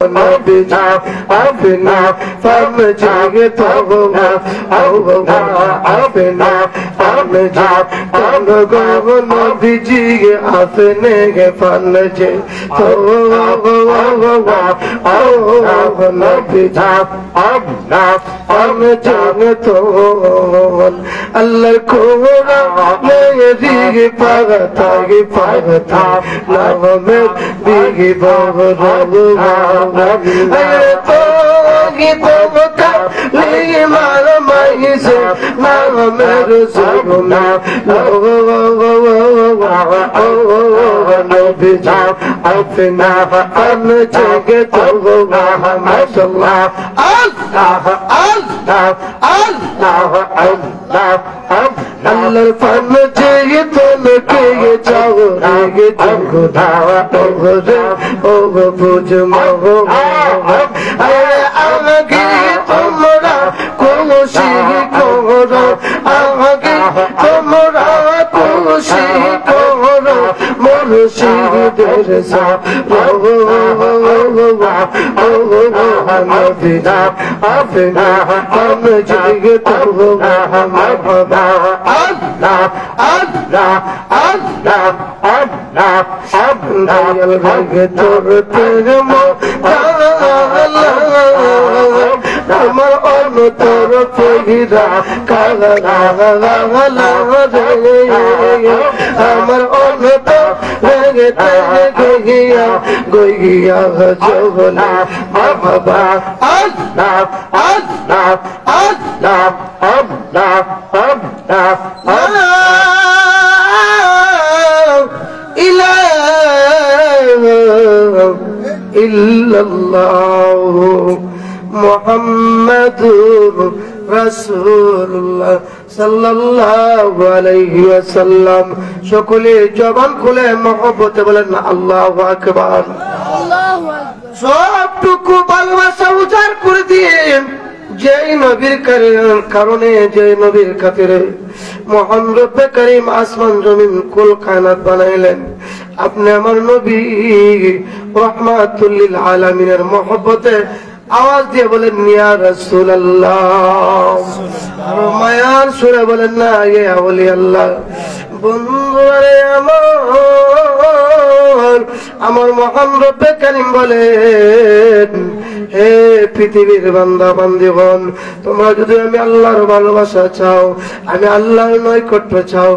نبينا عافنا فمجيء توبنا عافنا فمجيء توبنا نبيجي عافنا فمجيء توبنا نبينا عافنا فمجيء توبنا الله كورا نيجي فغتاي فغتا نغمت بيجي فغتا أيه توقي توقع لي ما لما يزيد ما مرزقنا نبينا عفنا فنجيك توقع ما شاء الله الله الله الله الله الله فنجيك تنكي جاوري جاورا بوج مغو आगे तुमरा खुशी करो आगे तुमरा खुशी करो मुर्शिद सा नबीना अपना हम जग तो मरहबा अल्लाह अल्लाह अल्लाह अल्लाह अल्लाह रंग तोर तेरे আমার অন্তর পহিরা কালা আমার অন্তর রেগে গইয়া গইয়া জগলা বাবা আল্লাহ আল্লাহ আল্লাহ আল্লাহ আল্লাহ ইলাহা ইল্লাল্লাহ মুহাম্মাদুর রাসূলুল্লাহ সাল্লাল্লাহু আলাইহি ওয়াসাল্লাম সকলে জবান খুলে মহব্বতে বলেন আল্লাহু আকবার আল্লাহু আকবার সবটুকু ভালোবাসা উজাড় করে দিয়ে যেই নবীর কারণে যেই নবীর খাতিরে মহান রব্বে করিম আসমান জমিন কুল কায়নাত বানাইলেন আপনি আমার নবী রাহমাতুল লিল আলামিনের মহব্বতে आवाज दिए बोले या रसूलल्लाह और मायार सुरे बोले ना ये अवली अल्लाह बंदुरे আমার মহান রব্বে কারীম বলেন হে পৃথিবীর বান্দা বান্দীগণ তোমরা যদি আমি আল্লাহর ভালোবাসা চাও আমি আল্লাহর নৈকট্য চাও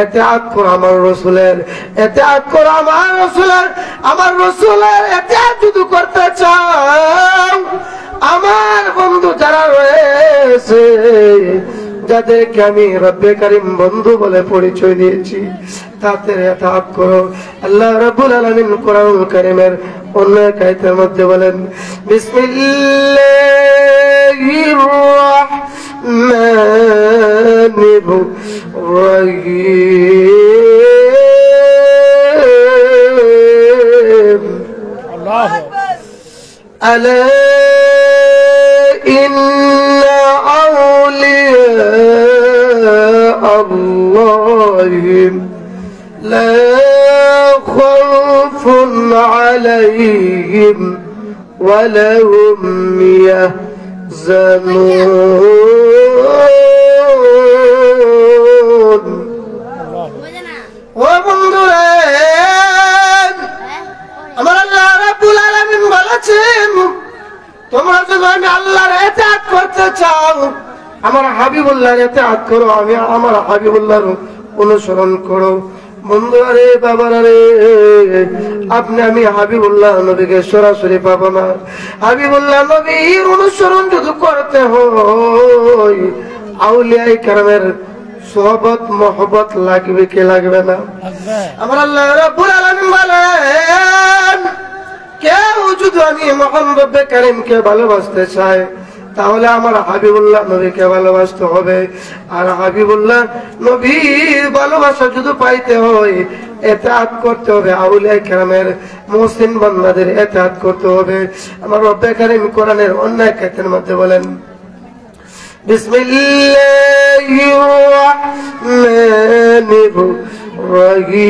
ইতিআত করো আমার রাসূলের ইতিআত করো আমার রাসূলের ইতিআত যদি করতে চাও আমার বন্ধু যারা রয়েছে যাদেরকে আমি রব্বে কারীম বন্ধু বলে পরিচয় দিয়েছি তাদের ইতাআত করো আল্লাহ রাব্বুল আলামিন কোরআনুল কারীমের অন্য এক আয়াতের মধ্যে বলেন বিসমিল্লাহির রাহমানির রহিম আল্লাহু আকবার আলা ইন্না আউলিয়া আল্লাহ لا خوف عليهم ولا هم يحزنون وبندرا আমার আল্লাহ রাব্বুল আলামিন বলেছেন তোমরা যদি আমি আল্লাহর ইতাআত করতে চাও আমার হাবিবুল্লাহর ইতাআত করো আমি আমার হাবিবুল্লাহর অনুসরণ করো বন্ধুরা রে বাবারা রে আপনি আমি হাবিবুল্লাহ নবীকে সরাসরি পাবো না হাবিবুল্লাহ নবীর অনুসরণ যদি করতে হয় আউলিয়া কেরামের সোহবত মহব্বত লাগবে কি লাগবে না আমার আল্লাহ রাব্বুল আলামিন বলেন কেউ যদি আমি মহান রব্বে কারীমকে ভালোবাসতে চায় তাহলে আমার হাবিবুল্লাহ নবীকে ভালোবাসতে হবে আর হাবিবুল্লাহ নবীর ভালোবাসা যদি পাইতে হয় ইতাআত করতে হবে আউলিয়া কেরামের মুহসিন বান্দাদের ইতাআত করতে হবে আমার রব্বে কারীম কোরআনের অন্য এক আয়াতের মধ্যে বলেন বিসমিল্লাহির রাহমানির রহিম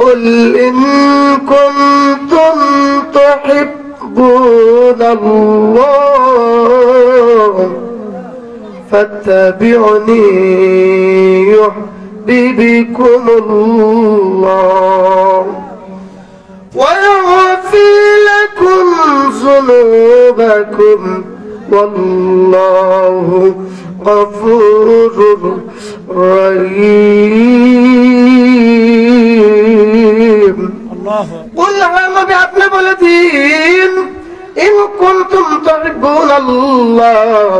قل إن كنتم تحبون الله فاتبعني يحببكم الله ويغفر لكم ذنوبكم والله غفور رحيم قل نبي আপনি বলে দিন ইন কুনতুম তুহিব্বুনাল্লাহ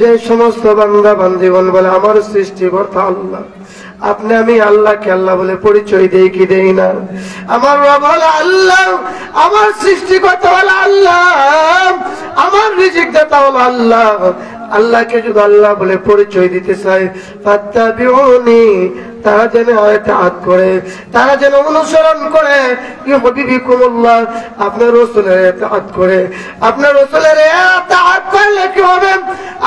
যে সমস্ত বান্দা বান্দীগণ বলে আমার সৃষ্টিকর্তা আল্লাহ আপনি আমি আল্লাহকে আল্লাহ বলে পরিচয় দেই কি দেই না আমার রব হলো আল্লাহ আমার সৃষ্টিকর্তা হলো আল্লাহ আমার রিজিক দাতা হলো আল্লাহ আল্লাহকে যদি আল্লাহ বলে পরিচয় দিতে চায় ফাত্তাবিউনি তারা যেন ইতাআত করে তারা যেন অনুসরণ করে ইউহিব্বুকুমুল্লাহ আপনার রাসূলের ইতাআত করে আপনার রাসূলের ইতাআত করলে কি হবে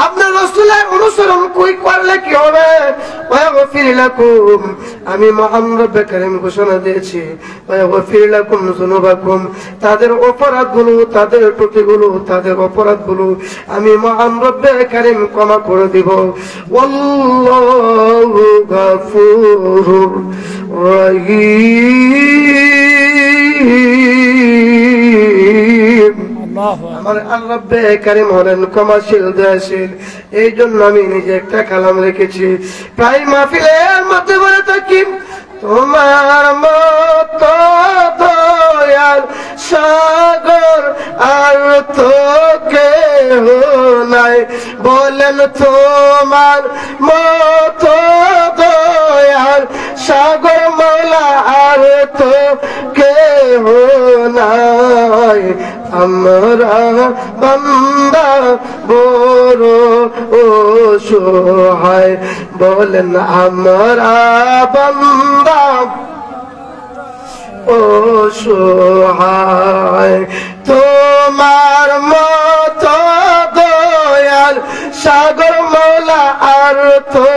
আপনার রাসূলের অনুসরণ করলে কি হবে ওয়াগফির লাকুম আমি মহান রব্বে কারীম ঘোষণা দিয়েছি ওয়াগফির লাকুম যুনুবাকুম তাদের অপরাধগুলো তাদের ত্রুটিগুলো তাদের অপরাধগুলো আমি মহান রব্বে কারীম ক্ষমা করে দিব আল্লাহু গাফুরুর রহিম আমার রব্বে কারীম হলেন ক্ষমাশীল দয়াশীল এই জন্য আমি নিজে একটা কালাম রেখেছি প্রায় মাহফিলের মধ্যে বলে থাকি তোমার মতো দয়াল সাগর আর তো কেহ নাই বলেন তোমার মতো দয়াল সাগর মওলা আর তো কেহ নাই আমরা বান্দা বড় অসহায় বলেন আমরা বান্দা অসহায় তোমার মতো দয়াল সাগর মওলা আর তো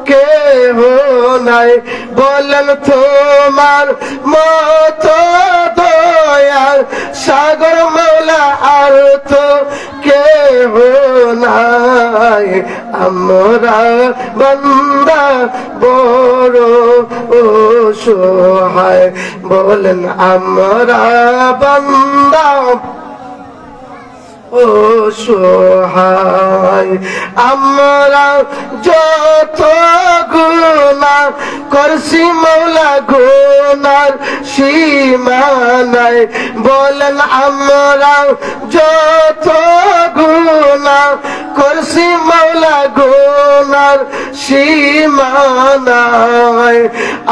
কেহ নাই বলেন তোমার মতো দয়াল সাগর মওলা আর তো কেহ নাই আমরা বান্দা বড় অসহায় বলেন আমরা বান্দা অসহায় আমরা যত গুনাহ করছি মওলা গুনার সীমা নাই বলেন আমরা যত গুনাহ করছি মওলা গুনার সীমা নাই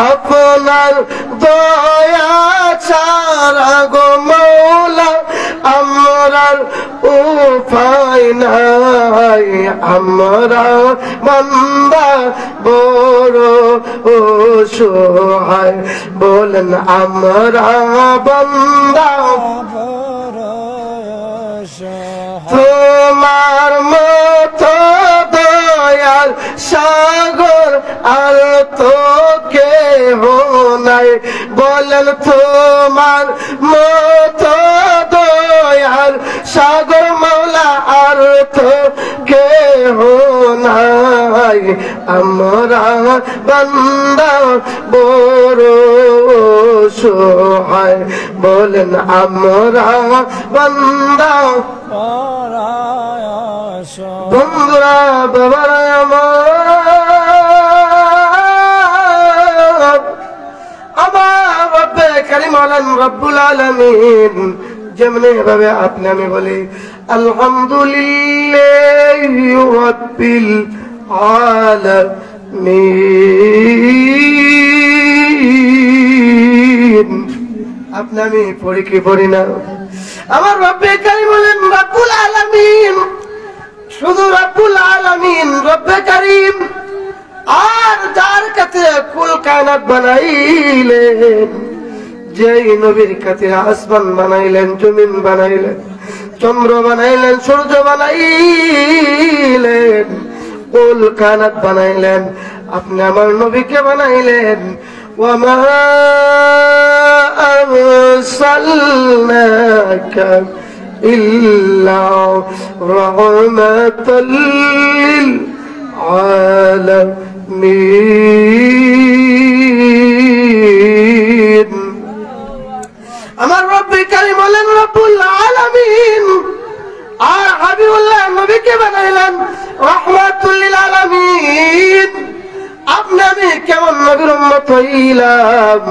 আপনার দয়া ছাড়া গো মওলা আমরার উপায় নাই আমরা বান্দা বড় অসহায় বলেন আমরা বান্দা তোমার মতো দয়াল সাগর আর তো কেহ নাই বলেন তোমার মতো দয়াল সাগর মওলা আর তো কেহ নাই আমরা বান্দা বড় অসহায় বলেন আমরা বান্দা বন্ধুরা বাবারা আমার রব্বে কারীম হলেন রব্বুল আলামিন যেমনি ভাবে আপনি আমি বলি আলহামদুলিল্লাহি রাব্বিল আলামিন আপনি আমি পড়ি কি পড়ি না আমার রব্বে কারীম হলেন রব্বুল আলামিন শুধু রব্বুল আলামিন রব্বে কারীম আর যার কাছে কুল কায়নাত বানাইলেন যেই নবীর কাছে আসমান বানাইলেন জমিন বানাইলেন চন্দ্র বানাইলেন সূর্য বানাইলেন কুল কায়নাত বানাইলেন আপনি আমার নবীকে বানাইলেন وما أرسلناك إلا رحمة للعالمين আমার রব্বি কারীম হলেন রব্বুল আলামিন আর হাবিবুল্লাহ নবীকে বানাইলেন রাহমাতুল লিল আলামিন আপনি আমি কেমন নবীর উম্মত হইলাম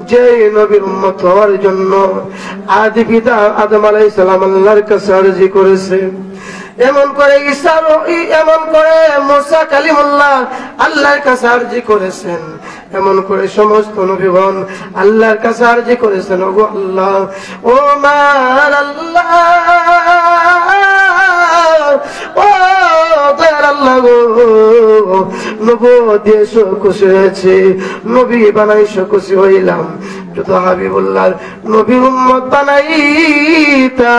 যে নবীর উম্মত হওয়ার জন্য আদি পিতা আদম আলাইহিস সালাম আল্লাহর কাছে আরজি করেছে এমন করে ঈসা এমন করে মুসা কালিমুল্লাহ আল্লাহর কাছে আরজি করেছেন এমন করে সমস্ত নবীগণ আল্লাহর কাছে আরজি করেছেন ওগো আল্লাহ ও মান আল্লাহ ও দয়ার আল্লাহ গো নবুয়ত দিয়েছো খুশি হয়েছে নবী বানাইছো খুশি হইলাম যত হাবিবুল্লাহ নবীর উম্মত বানাইতা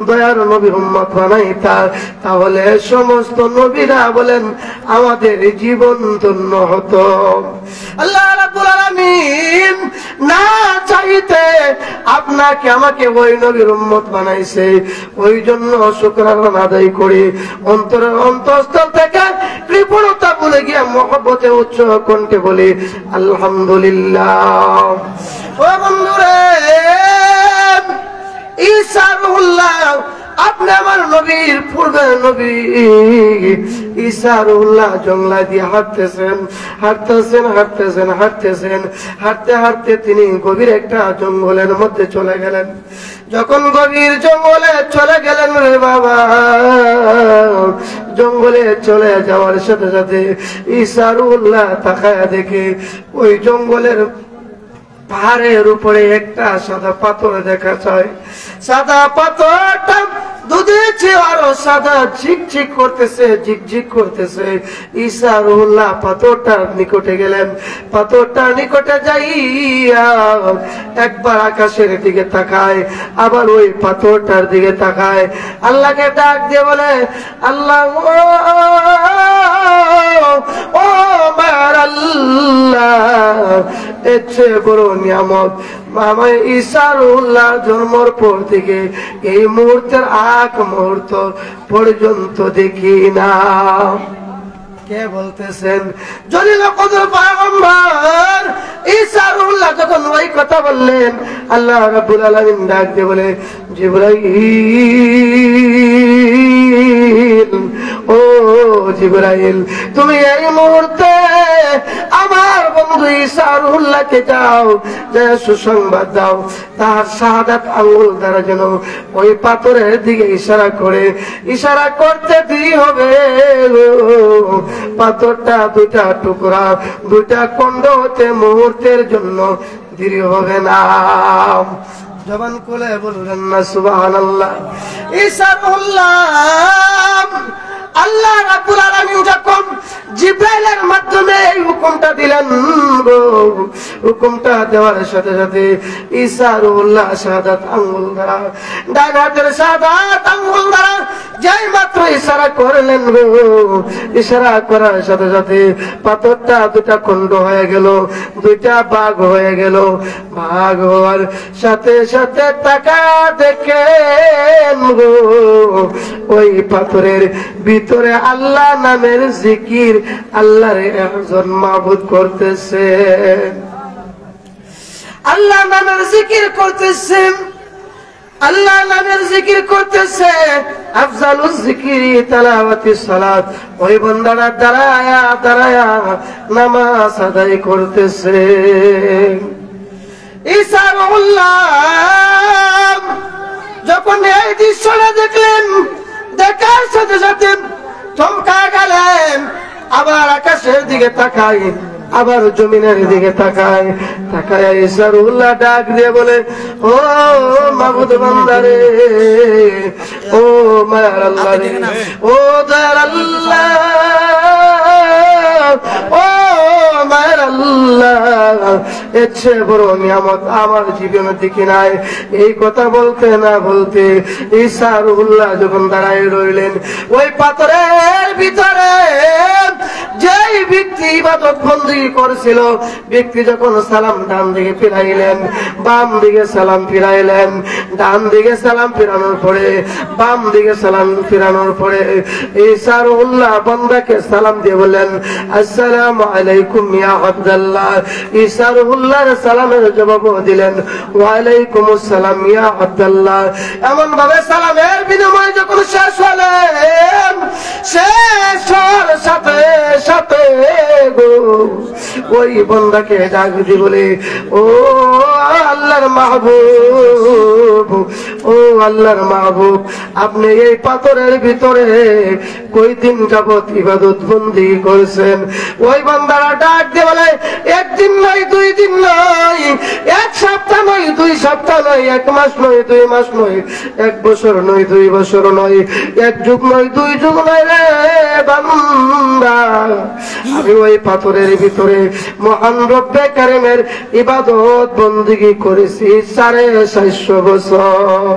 দয়ার নবীর উম্মত বানাইতা তাহলে সমস্ত নবীরা বলেন আমাদের জীবন ধন্য হতো আল্লাহ রাব্বুল আলামিন না চাইতে আপনাকে আমাকে ওই নবীর উম্মত বানাইছে ওই জন্য শুকরানা আদায় করি অন্তরের অন্তঃস্থল থেকে কৃপণতা ভুলে গিয়ে মহব্বতে উচ্চ কণ্ঠে বলি আলহামদুলিল্লাহ ও বন্ধুরে ঈসা রুহুল্লাহ আপনি আমার নবীর পূর্বে নবী ঈসা রুহুল্লাহ জঙ্গলা দিয়ে হাঁটতেছেন হাঁটতে হাঁটতে তিনি গভীর একটা জঙ্গলের মধ্যে চলে গেলেন যখন গভীর জঙ্গলে চলে গেলেন রে বাবা জঙ্গলে চলে যাওয়ার সাথে সাথে ঈসা রুহুল্লাহ তাকায়া দেখে ওই জঙ্গলের পাহাড়ের উপরে একটা সাদা পাথর দেখা যায় সাদা পাথরটা দুধের চেয়ে আরো সাদা ঝিকঝিক করতেছে ঈসা রুহুল্লাহ পাথরটার নিকটে গেলেন পাথরটার নিকটে যাইয়া একবার আকাশের দিকে তাকায় আবার ওই পাথরটার দিকে তাকায় আল্লাহকে ডাক দিয়ে বলে আল্লাহ ও আমার আল্লাহ এর চেয়ে বড় নিয়ামত মামা ঈসা রুহুল্লাহ জন্মের পর থেকে এই মুহূর্তের আগ মুহূর্ত পর্যন্ত দেখি না কে বলতেছেন জলিল কদর পয়গম্বর ঈসা রুহুল্লাহ যখন ওই কথা বললেন আল্লাহ রাব্বুল আলামিন ডাক দিয়ে বলে জিবরাইল ও জিবরাইল তুমি এই মুহূর্তে আমার বন্ধু ঈসা রুহুল্লাহকে যাও যে সুসংবাদ দাও তার শাহাদাত আঙ্গুল দ্বারা যেন ওই পাথরের দিকে ইশারা করতে দেরি হবে পাথরটা দুইটা টুকরা দুইটা খণ্ড হতে মুহূর্তের জন্য দেরি হবে না জবান খুলে বললেন না সুবহানাল্লাহ ঈসা রুহুল্লাহ আল্লাহ রাব্বুল আলামিন যখন জিবরাইলের মাধ্যমে এই হুকুমটা দিলেন হুকুমটা দেওয়ার সাথে সাথে ঈসা রুহুল্লাহ শাহাদাত আঙ্গুল দ্বারা ডান হাতের শাহাদাত আঙ্গুল দ্বারা যেই মাত্র ইশারা করলেন ইশারা করার সাথে সাথে পাথরটা দুটা খণ্ড হয়ে গেল দুইটা ভাগ হয়ে গেল ভাগ হওয়ার সাথে সাথে তাকা দেখেন ওই পাথরের ভিতরে আল্লাহ নামের জিকির আল্লাহর একজন মাবুদ করতেছে আল্লাহ নামের জিকির করতেছে আল্লাহ নামের জিকির করতেছে আফজালুজ জিকিরি তিলাওয়াতিস সালাত ওই বান্দারা দাঁড়ায়া নামাজ আদায় করতেছে ঈসা রুহুল্লাহ যখন এই দৃশ্যটা দেখলেন দেখার সাথে সাথে থমকা গেলেন আবার আকাশের দিকে তাকাই আবার জমিনের দিকে তাকায় ঈসা রুহুল্লাহ ডাক দিয়ে বলে ও মাবুদ বান্দারে ও মায়ার আল্লাহ রে ও দয়ার আল্লাহ ও মায়ার আল্লাহ এর চেয়ে বড় নিয়ামত আমার জীবনের দিকে নাই। এই কথা বলতে না বলতে ঈসা রুহুল্লাহ যখন দাঁড়ায় রইলেন, ওই পাথরের ভিতরে যেই ব্যক্তি ইবাদত বন্দী করছিল, ব্যক্তি যখন সালাম ডান দিকে ফিরাইলেন, বাম দিকে সালাম ফিরাইলেন, ডান দিকে সালাম ফিরানোর পরে বাম দিকে সালাম ফিরানোর পরে ঈসা রুহুল্লাহ বান্দাকে সালাম দিয়ে বলেন, আসসালামু আলাইকুম ইয়া আব্দুল্লাহ। ঈসা রুহুল্লাহর সালামের জবাব দিলেন, ওয়া আলাইকুমুস সালাম ইয়া আব্দুল্লাহ। এমন ভাবে সালামের বিনিময় যখন শেষ হলেন, শেষ হওয়ার সাথে সাথে ওই বান্দাকে ডাক দিয়ে বলে, ও আল্লাহর মাহবুব, ও আল্লাহর মাহবুব, আপনি এই পাথরের ভিতরে কয়দিন যাবত ইবাদত বন্দী করেছেন? ওই বান্দারা ডাক দিয়ে বলে, একদিন নয়, 2 দিন নয়, 1 সপ্তাহ নয়, 2 সপ্তাহ নয়, 1 মাস নয়, 2 মাস নয়, 1 বছর নয়, 2 বছর নয়, 1 যুগ নয়, 2 যুগ নয় রে বান্দা, আমি ওই পাথরের ভিতরে মহান রব্বে কারিমের ইবাদত বন্দেগী করেছি 450 বছর।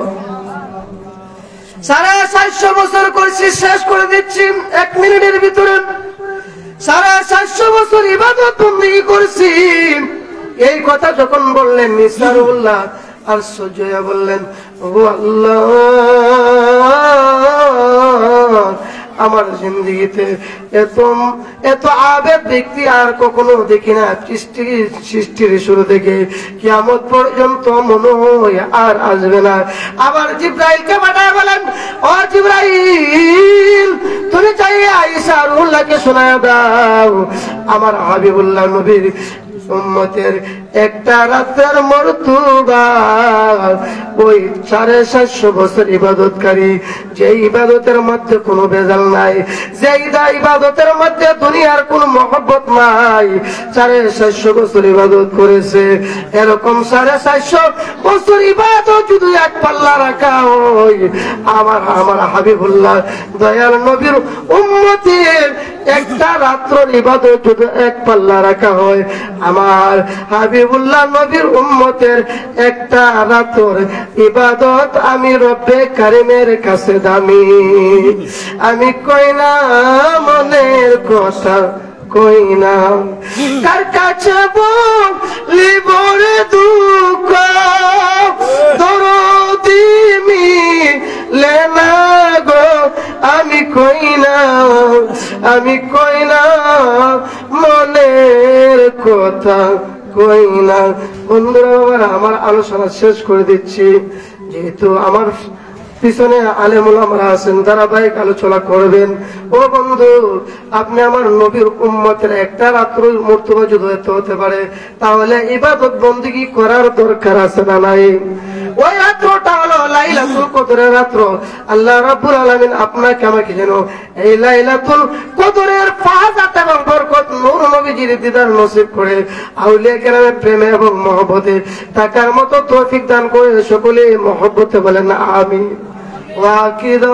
450 বছর করেছি, শেষ করে দিচ্ছি 1 মিনিটের ভিতরে। 450 বছর ইবাদত বন্দেগী করেছি। এই কথা যখন বললেন, ঈসা রুহুল্লাহ আশ্চর্য হয়ে বললেন, ও আল্লাহ, আমার জিন্দেগিতে এত আবেদ ব্যক্তি আর কখনো দেখি না। সৃষ্টির শুরু থেকে কিয়ামত পর্যন্ত মনে হয় আর আসবে না। আবার জিবরাইলকে পাঠায় বলেন, ও জিবরাইল, তুমি চাইয়া ঈসা রুহুল্লাহকে শোনায় দাও, আমার হাবিবুল্লাহ নবীর উম্মতের একটা রাতের মর্তবা ওই 450 বছর ইবাদতকারী, যে ইবাদতের মধ্যে কোনো ভেজাল নাই, যে ইবাদতের মধ্যে দুনিয়ার কোনো মহব্বত নাই, 450 বছর ইবাদত করেছে। এরকম 450 বছর ইবাদত যদি এক পাল্লা রাখা হয়, আমার হাবিবুল্লাহ দয়াল নবীর উম্মতের একটা রাত্র ইবাদত যদি এক পাল্লা রাখা হয়, আমার হাবিবুল্লাহ নবীর উম্মতের একটা রাতর ইবাদত আমি রব্বে কারিমের কাছে দামি। আমি কই না মনের কথা, কই না কার কাছে বলিব রে দুঃখ, দরদি মিলে না গো, আমি কই না মনের কথা, কই না। বন্ধুরা, আমার আলোচনা শেষ করে দিচ্ছি। যেহেতু আমার পিছনে আলেম উলামারা আছেন, ধারাবাহিক আলোচনা করবেন। ও বন্ধু, আপনি আমার নবীর উম্মতের একটা রাত্র মর্তবা যদি হতে পারে, তাহলে ইবাদত বন্দেগী করার দরকার আছে না নাই? ওই রাত্রটা হলো লাইলাতুল কদরের রাত্র। আল্লাহ রাব্বুল আলামিন আপনাকে আমাকে যেন এই লাইলাতুল কদরের ফাজাত এবং বরকত নূর নবীজির দিদার নসিব করে আউলিয়া কেরামের প্রেমে এবং মহব্বতে থাকার মতো তৌফিক দান করে সকলে মহব্বতে বলেন আমিন। ওয়া আকিদু